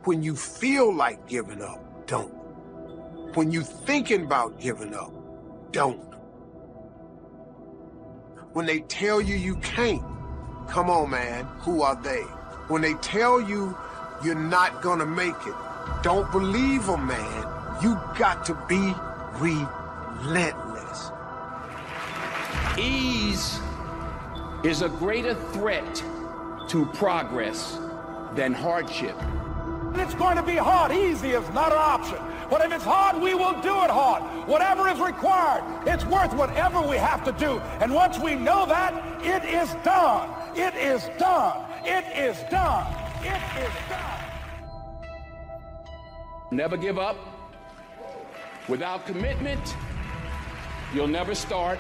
When you feel like giving up, don't. When you're thinking about giving up, don't. When they tell you you can't, come on, man, who are they? When they tell you you're not gonna make it, don't believe them, man. You got to be relentless. Ease is a greater threat to progress than hardship. It's going to be hard. Easy is not an option. But if it's hard, we will do it hard. Whatever is required, it's worth whatever we have to do. And once we know that, it is done. It is done. It is done. It is done. Never give up. Without commitment, you'll never start.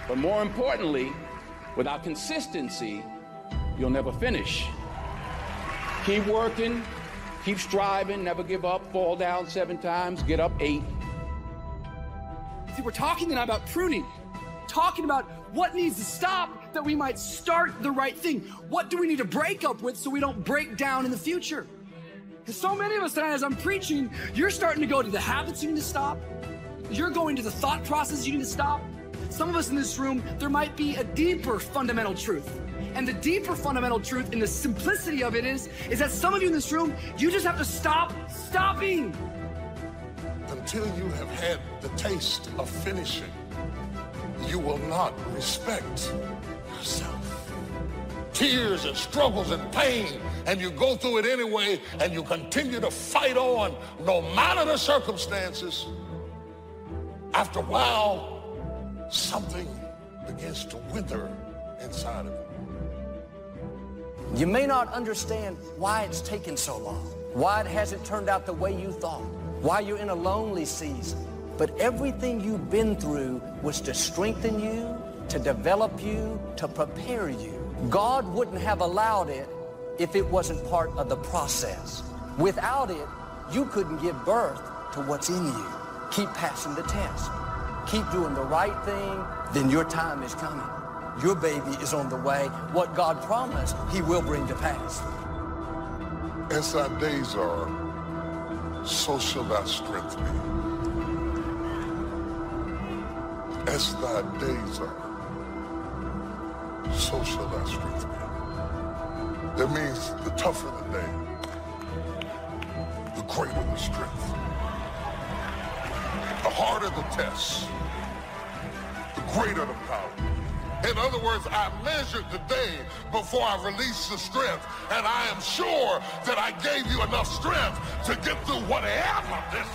But more importantly, without consistency, you'll never finish. Keep working, keep striving, never give up, fall down 7 times, get up 8. See, we're talking tonight about pruning, talking about what needs to stop that we might start the right thing. What do we need to break up with so we don't break down in the future? Because so many of us tonight, as I'm preaching, you're starting to go to the habits you need to stop. You're going to the thought process you need to stop. Some of us in this room, there might be a deeper fundamental truth. And the deeper fundamental truth in the simplicity of it is that some of you in this room, you just have to stop stopping. Until you have had the taste of finishing, you will not respect yourself. Tears and struggles and pain, and you go through it anyway, and you continue to fight on no matter the circumstances. After a while, something begins to wither inside of you. You may not understand why it's taken so long, why it hasn't turned out the way you thought, why you're in a lonely season. But everything you've been through was to strengthen you, to develop you, to prepare you. God wouldn't have allowed it if it wasn't part of the process. Without it, you couldn't give birth to what's in you. Keep passing the test. Keep doing the right thing, then your time is coming. Your baby is on the way. What God promised, He will bring to pass. As thy days are, so shall thy strength be. As thy days are, so shall thy strength be. That means the tougher the day, the greater the strength. The harder the test, the greater the power. In other words, I measured the day before I released the strength, and I am sure that I gave you enough strength to get through whatever this.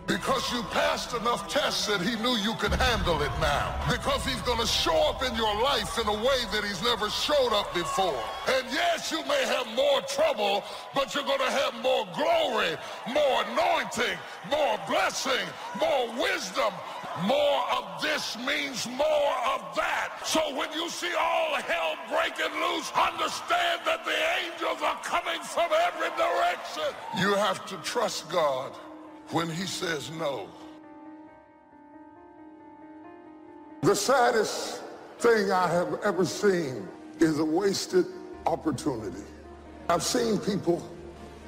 Because you passed enough tests that He knew you could handle it now. Because He's going to show up in your life in a way that He's never showed up before. And yes, you may have more trouble, but you're going to have more glory, more anointing, more blessing, more wisdom. More of this means more of that. So when you see all hell breaking loose, understand that the angels are coming from every direction. You have to trust God when He says no. The saddest thing I have ever seen is a wasted opportunity. I've seen people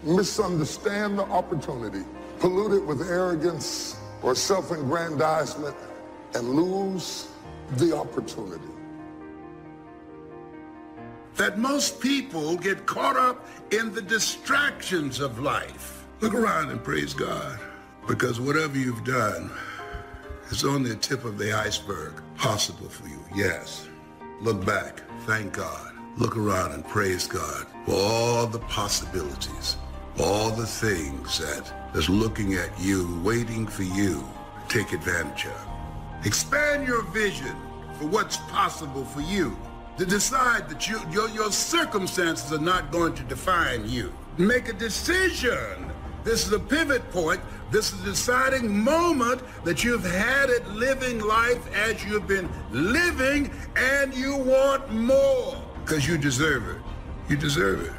misunderstand the opportunity, pollute it with arrogance or self-aggrandizement, and lose the opportunity. That most people get caught up in the distractions of life. Look around and praise God, because whatever you've done is only the tip of the iceberg possible for you. Yes. Look back, thank God. Look around and praise God for all the possibilities, all the things that is looking at you, waiting for you to take advantage of. Expand your vision for what's possible for you. To decide that your circumstances are not going to define you. Make a decision. This is a pivot point. This is a deciding moment that you've had it living life as you've been living, and you want more because you deserve it. You deserve it.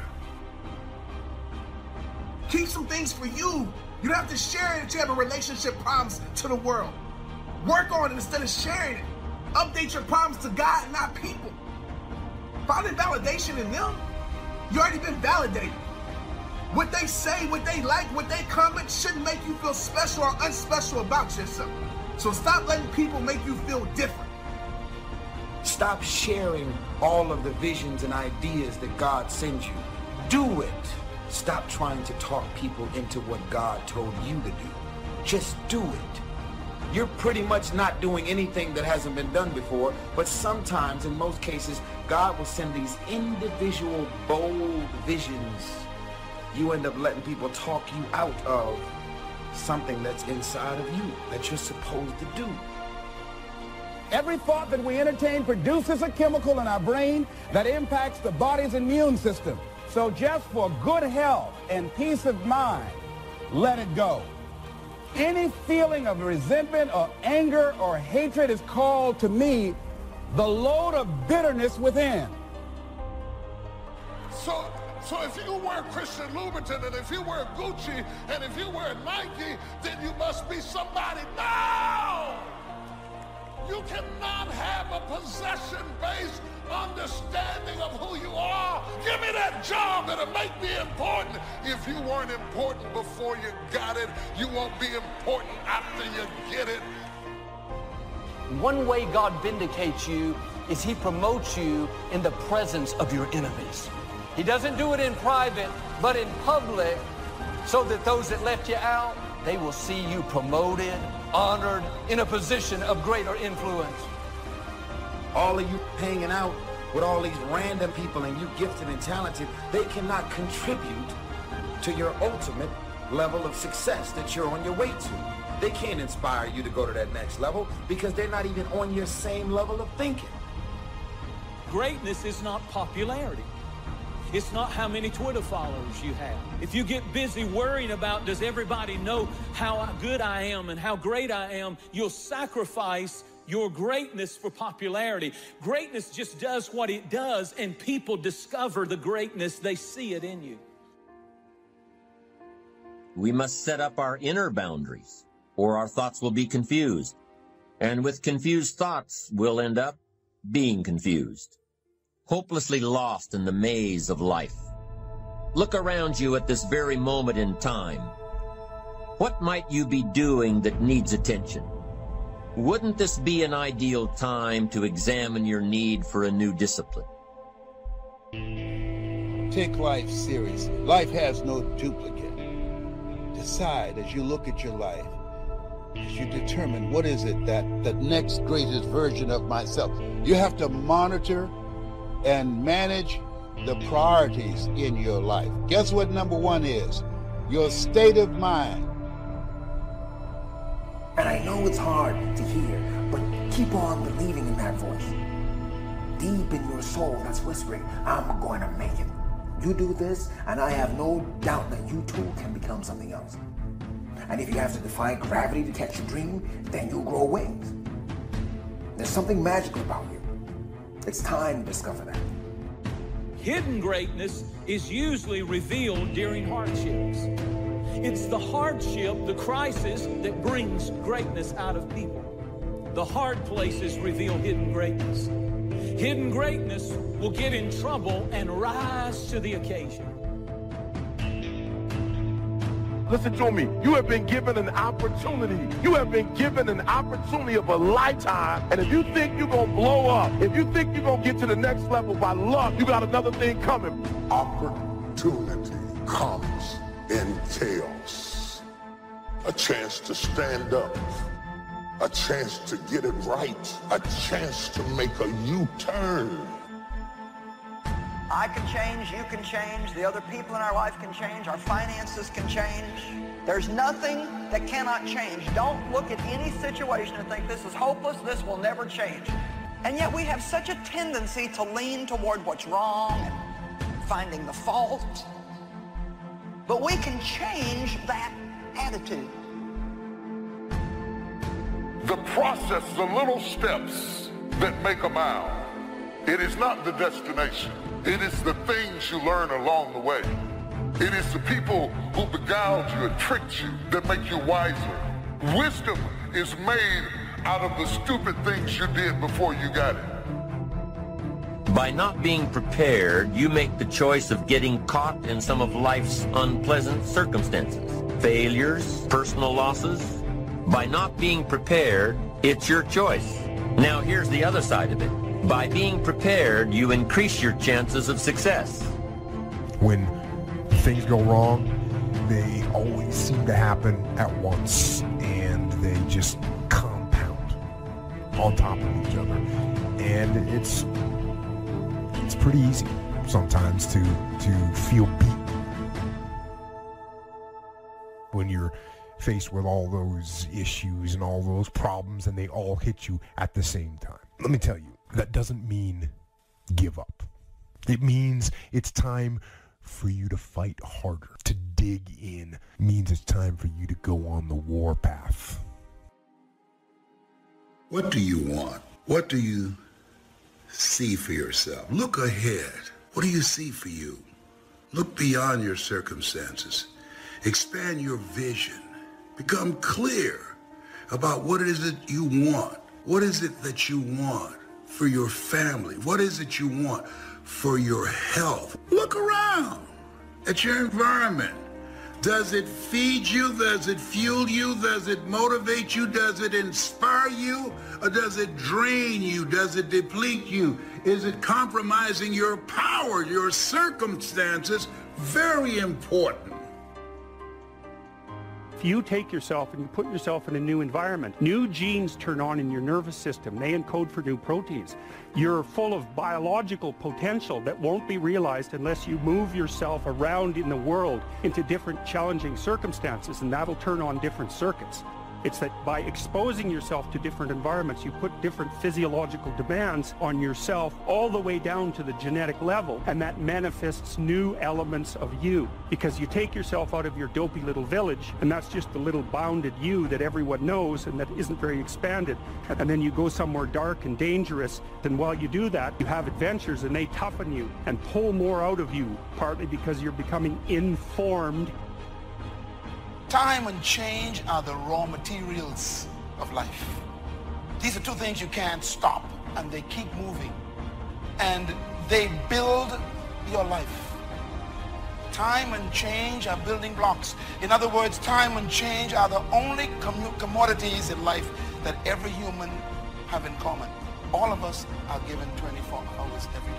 Keep some things for you. You don't have to share it if you have a relationship promise to the world. Work on it instead of sharing it. Update your promise to God, not people. Finding validation in them, you already been validated. What they say, what they like, what they comment shouldn't make you feel special or unspecial about yourself. So stop letting people make you feel different. Stop sharing all of the visions and ideas that God sends you. Do it. Stop trying to talk people into what God told you to do. Just do it. You're pretty much not doing anything that hasn't been done before, but sometimes, in most cases, God will send these individual, bold visions. You end up letting people talk you out of something that's inside of you that you're supposed to do. Every thought that we entertain produces a chemical in our brain that impacts the body's immune system. So just for good health and peace of mind, let it go. Any feeling of resentment or anger or hatred is called to me the load of bitterness within. So if you wear Christian Louboutin, and if you wear Gucci, and if you wear Nike, then you must be somebody. No! You cannot have a possession-based understanding of who you are. Give me that job that'll make me important. If you weren't important before you got it, you won't be important after you get it. One way God vindicates you is he promotes you in the presence of your enemies. He doesn't do it in private, but in public, so that those that left you out, they will see you promoted, honored, in a position of greater influence. All of you hanging out with all these random people and you gifted and talented, they cannot contribute to your ultimate level of success that you're on your way to. They can't inspire you to go to that next level because they're not even on your same level of thinking. Greatness is not popularity. It's not how many Twitter followers you have. If you get busy worrying about does everybody know how good I am and how great I am, you'll sacrifice your greatness for popularity. Greatness just does what it does, and people discover the greatness. They see it in you. We must set up our inner boundaries, or our thoughts will be confused. And with confused thoughts, we'll end up being confused, hopelessly lost in the maze of life. Look around you at this very moment in time. What might you be doing that needs attention? Wouldn't this be an ideal time to examine your need for a new discipline? Take life seriously. Life has no duplicate. Decide as you look at your life, as you determine what is it that the next greatest version of myself. You have to monitor and manage the priorities in your life. Guess what number one is? Your state of mind. And I know it's hard to hear, but keep on believing in that voice. Deep in your soul that's whispering, I'm going to make it. You do this, and I have no doubt that you too can become something else. And if you have to defy gravity to catch your dream, then you'll grow wings. There's something magical about you. It's time to discover that. Hidden greatness is usually revealed during hardships. It's the hardship, the crisis, that brings greatness out of people. The hard places reveal hidden greatness. Hidden greatness will get in trouble and rise to the occasion. Listen to me. You have been given an opportunity. You have been given an opportunity of a lifetime. And if you think you're going to blow up, if you think you're going to get to the next level by luck, you got another thing coming. Opportunity comes in chaos. A chance to stand up. A chance to get it right. A chance to make a U-turn. I can change, you can change, the other people in our life can change, our finances can change. There's nothing that cannot change. Don't look at any situation and think this is hopeless, this will never change. And yet we have such a tendency to lean toward what's wrong and finding the fault. But we can change that attitude. The process, the little steps that make a mile. It is not the destination. It is the things you learn along the way. It is the people who beguiled you and tricked you that make you wiser. Wisdom is made out of the stupid things you did before you got it. By not being prepared, you make the choice of getting caught in some of life's unpleasant circumstances, failures, personal losses. By not being prepared, it's your choice. Now here's the other side of it. By being prepared, you increase your chances of success. When things go wrong, they always seem to happen at once, and they just compound on top of each other. And it's pretty easy sometimes to feel beat when you're faced with all those issues and all those problems, and they all hit you at the same time. Let me tell you, that doesn't mean give up. It means it's time for you to fight harder, to dig in. It means it's time for you to go on the war path. What do you want? What do you see for yourself? Look ahead. What do you see for you? Look beyond your circumstances. Expand your vision. Become clear about what it is that you want. What is it that you want for your family? What is it you want for your health? Look around at your environment. Does it feed you? Does it fuel you? Does it motivate you? Does it inspire you? Or does it drain you? Does it deplete you? Is it compromising your power, your circumstances? Very important. If you take yourself and you put yourself in a new environment, new genes turn on in your nervous system. They encode for new proteins. You're full of biological potential that won't be realized unless you move yourself around in the world into different challenging circumstances, and that'll turn on different circuits. It's that by exposing yourself to different environments, you put different physiological demands on yourself all the way down to the genetic level, and that manifests new elements of you. Because you take yourself out of your dopey little village, and that's just the little bounded you that everyone knows and that isn't very expanded. And then you go somewhere dark and dangerous, and while you do that, you have adventures, and they toughen you and pull more out of you, partly because you're becoming informed. Time and change are the raw materials of life. These are two things you can't stop, and they keep moving. And they build your life. Time and change are building blocks. In other words, time and change are the only commodities in life that every human have in common. All of us are given 24 hours every day.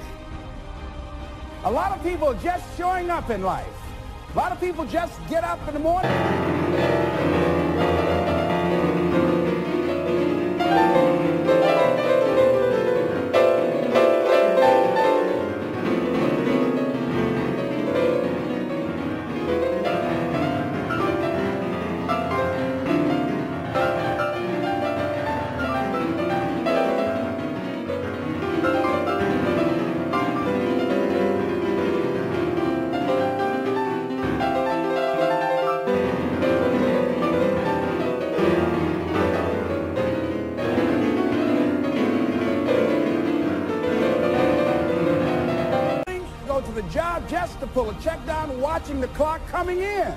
A lot of people just showing up in life. A lot of people just get up in the morning. Just to pull a check down, watching the clock coming in.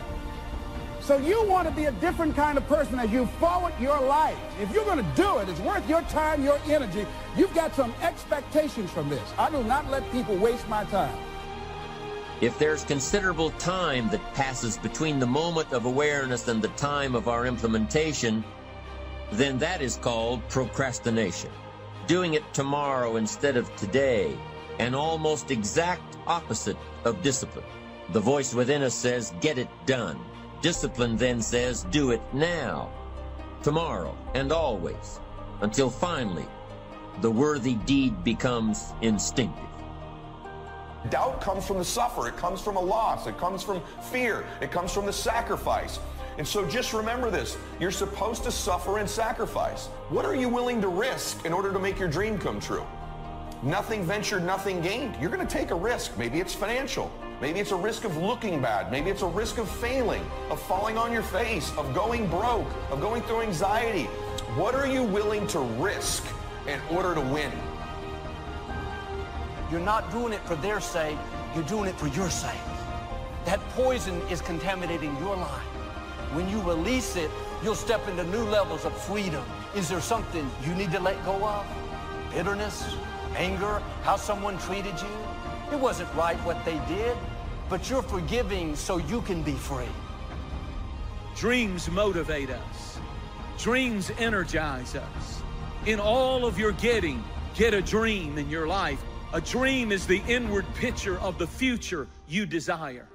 So you want to be a different kind of person as you forward your life. If you're going to do it, it's worth your time, your energy. You've got some expectations from this. I do not let people waste my time. If there's considerable time that passes between the moment of awareness and the time of our implementation, then that is called procrastination. Doing it tomorrow instead of today, an almost exact opposite of discipline. The voice within us says, get it done. Discipline then says, do it now, tomorrow, and always, until finally the worthy deed becomes instinctive. Doubt comes from the suffer. It comes from a loss. It comes from fear. It comes from the sacrifice. And so just remember this. You're supposed to suffer and sacrifice. What are you willing to risk in order to make your dream come true? Nothing ventured, nothing gained. You're going to take a risk. Maybe it's financial. Maybe it's a risk of looking bad. Maybe it's a risk of failing, of falling on your face, of going broke, of going through anxiety. What are you willing to risk in order to win? You're not doing it for their sake. You're doing it for your sake. That poison is contaminating your life. When you release it, you'll step into new levels of freedom. Is there something you need to let go of? bitterness, anger, how someone treated you. It wasn't right what they did, but you're forgiving so you can be free. Dreams motivate us. Dreams energize us. In all of your getting, get a dream in your life. A dream is the inward picture of the future you desire.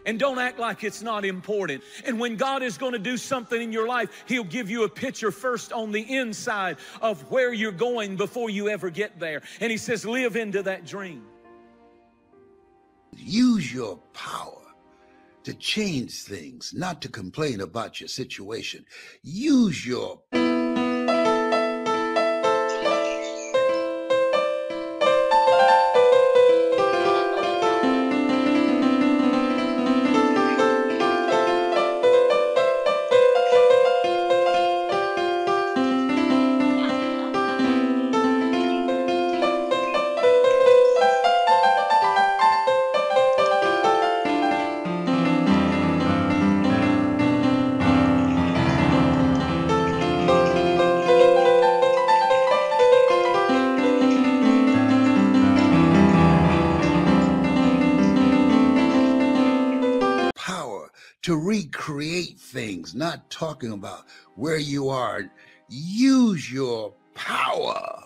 And don't act like it's not important. And when God is going to do something in your life, He'll give you a picture first on the inside of where you're going before you ever get there. And He says, live into that dream. Use your power to change things, not to complain about your situation. Use your to recreate things, not talking about where you are. Use your power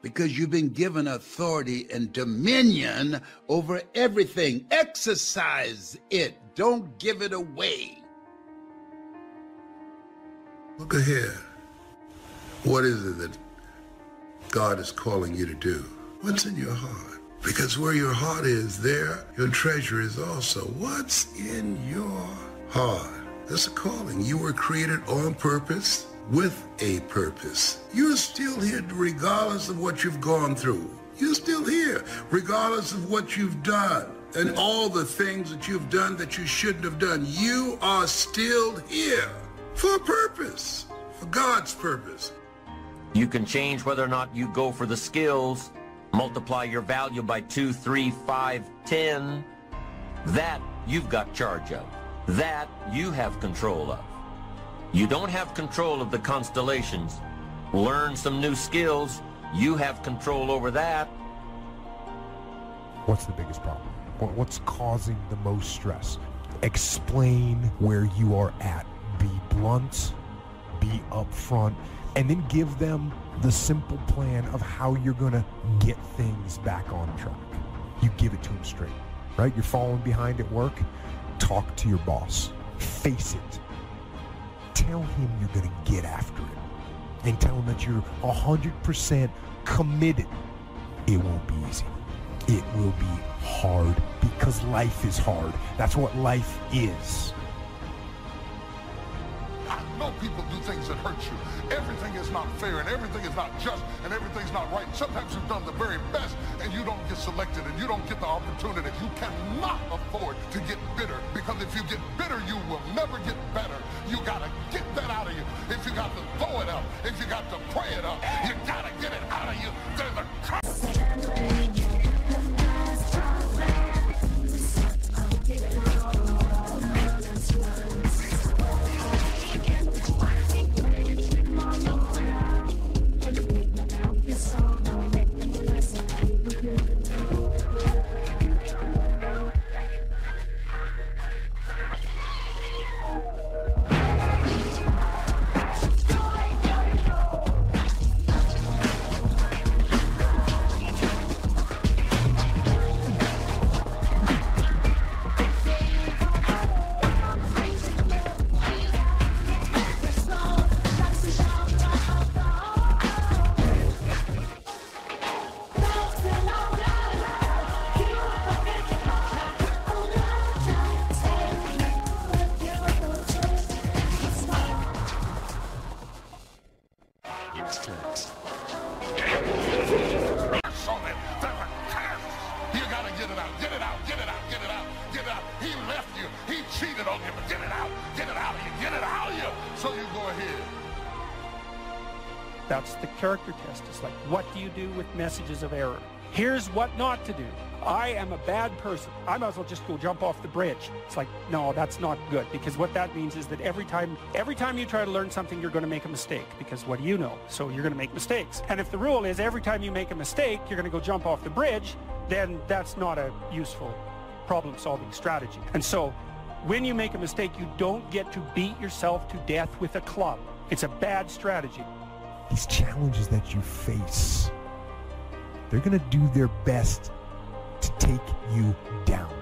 because you've been given authority and dominion over everything. Exercise it. Don't give it away. Look ahead. What is it that God is calling you to do? What's in your heart? Because where your heart is, there your treasure is also. What's in your heart? That's a calling. You were created on purpose, with a purpose. You're still here regardless of what you've gone through. You're still here regardless of what you've done and all the things that you've done that you shouldn't have done. You are still here for a purpose, for God's purpose. You can change whether or not you go for the skills, multiply your value by 2, 3, 5, 10. That you've got charge of. That you have control of. You don't have control of the constellations. Learn some new skills. You have control over that. What's the biggest problem? What's causing the most stress? Explain where you are at. Be blunt, be upfront, and then give them the simple plan of how you're going to get things back on track. You give it to them straight, right? You're falling behind at work. Talk to your boss. Face it. Tell him you're going to get after it. And tell him that you're 100% committed. It won't be easy. It will be hard because life is hard. That's what life is. I know people do things that hurt you. Everything is not fair and everything is not just and everything's not right. Sometimes you've done the very best and you don't get selected and you don't get the opportunity. You cannot afford to get bitter because if you get bitter, you will never get better. You got to get that out of you. If you got to throw it up, if you got to pray it up, you got to get it out of you. There's a That's the character test. It's like, what do you do with messages of error? Here's what not to do. I am a bad person. I might as well just go jump off the bridge. It's like, no, that's not good, because what that means is that every time you try to learn something, you're going to make a mistake, because what do you know? So you're going to make mistakes. And if the rule is every time you make a mistake, you're going to go jump off the bridge, then that's not a useful problem-solving strategy. And so when you make a mistake, you don't get to beat yourself to death with a club. It's a bad strategy. These challenges that you face, they're going to do their best to take you down.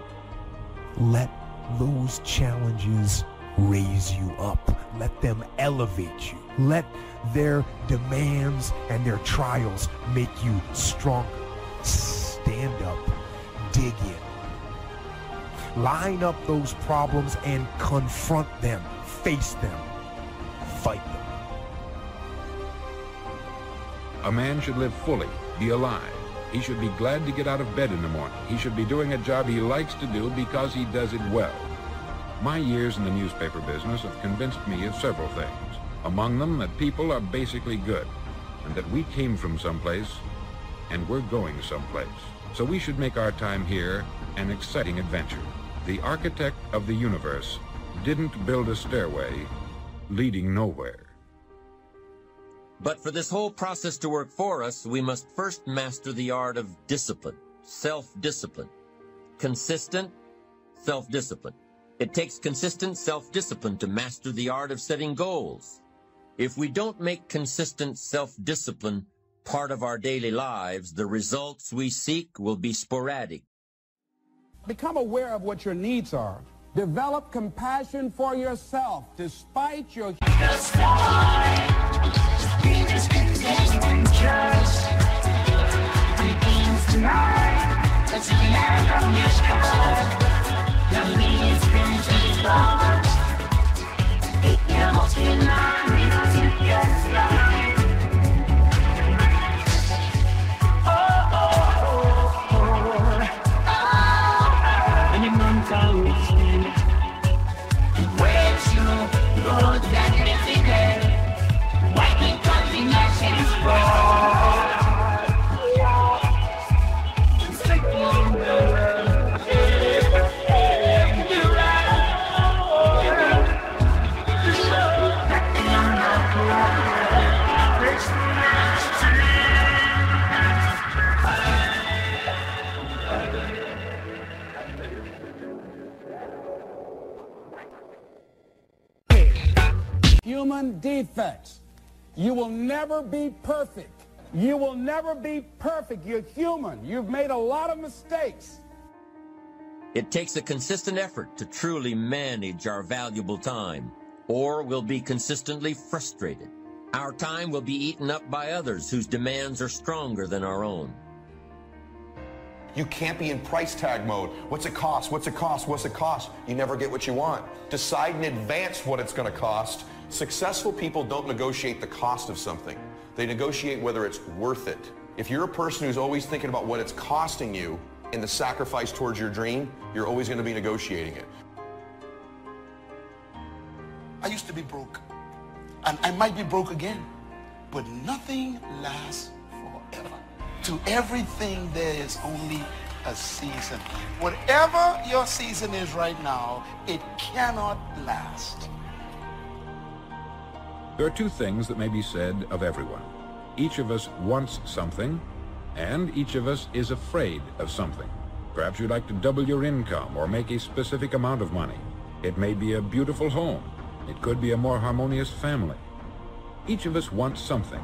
Let those challenges raise you up. Let them elevate you. Let their demands and their trials make you stronger. Stand up, dig in. Line up those problems and confront them. Face them. Fight them. A man should live fully, be alive. He should be glad to get out of bed in the morning. He should be doing a job he likes to do because he does it well. My years in the newspaper business have convinced me of several things. Among them, that people are basically good, and that we came from someplace, and we're going someplace. So we should make our time here an exciting adventure. The architect of the universe didn't build a stairway leading nowhere. But for this whole process to work for us, we must first master the art of discipline, self-discipline. Consistent self-discipline. It takes consistent self-discipline to master the art of setting goals. If we don't make consistent self-discipline part of our daily lives, the results we seek will be sporadic. Become aware of what your needs are. Develop compassion for yourself despite your... Human defects. You will never be perfect. You will never be perfect. You're human. You've made a lot of mistakes. It takes a consistent effort to truly manage our valuable time, or we'll be consistently frustrated. Our time will be eaten up by others whose demands are stronger than our own. You can't be in price tag mode. What's it cost? What's it cost? What's it cost? You never get what you want. Decide in advance what it's going to cost. Successful people don't negotiate the cost of something. They negotiate whether it's worth it. If you're a person who's always thinking about what it's costing you in the sacrifice towards your dream, you're always going to be negotiating it. I used to be broke, and I might be broke again, but nothing lasts forever. To everything there is only a season. Whatever your season is right now, it cannot last. There are two things that may be said of everyone. Each of us wants something, and each of us is afraid of something. Perhaps you'd like to double your income or make a specific amount of money. It may be a beautiful home. It could be a more harmonious family. Each of us wants something.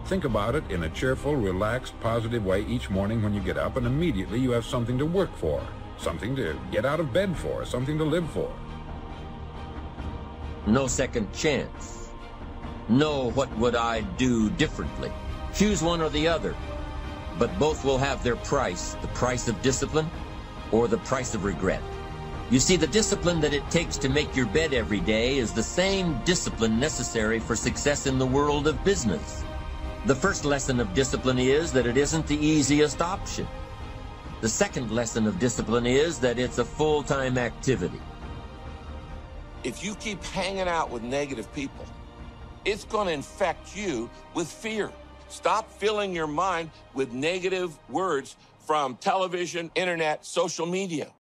Think about it in a cheerful, relaxed, positive way each morning when you get up, and immediately you have something to work for, something to get out of bed for, something to live for. No second chance. No, what would I do differently? Choose one or the other, but both will have their price, the price of discipline or the price of regret. You see, the discipline that it takes to make your bed every day is the same discipline necessary for success in the world of business. The first lesson of discipline is that it isn't the easiest option. The second lesson of discipline is that it's a full-time activity. If you keep hanging out with negative people, it's going to infect you with fear. Stop filling your mind with negative words from television, internet, social media.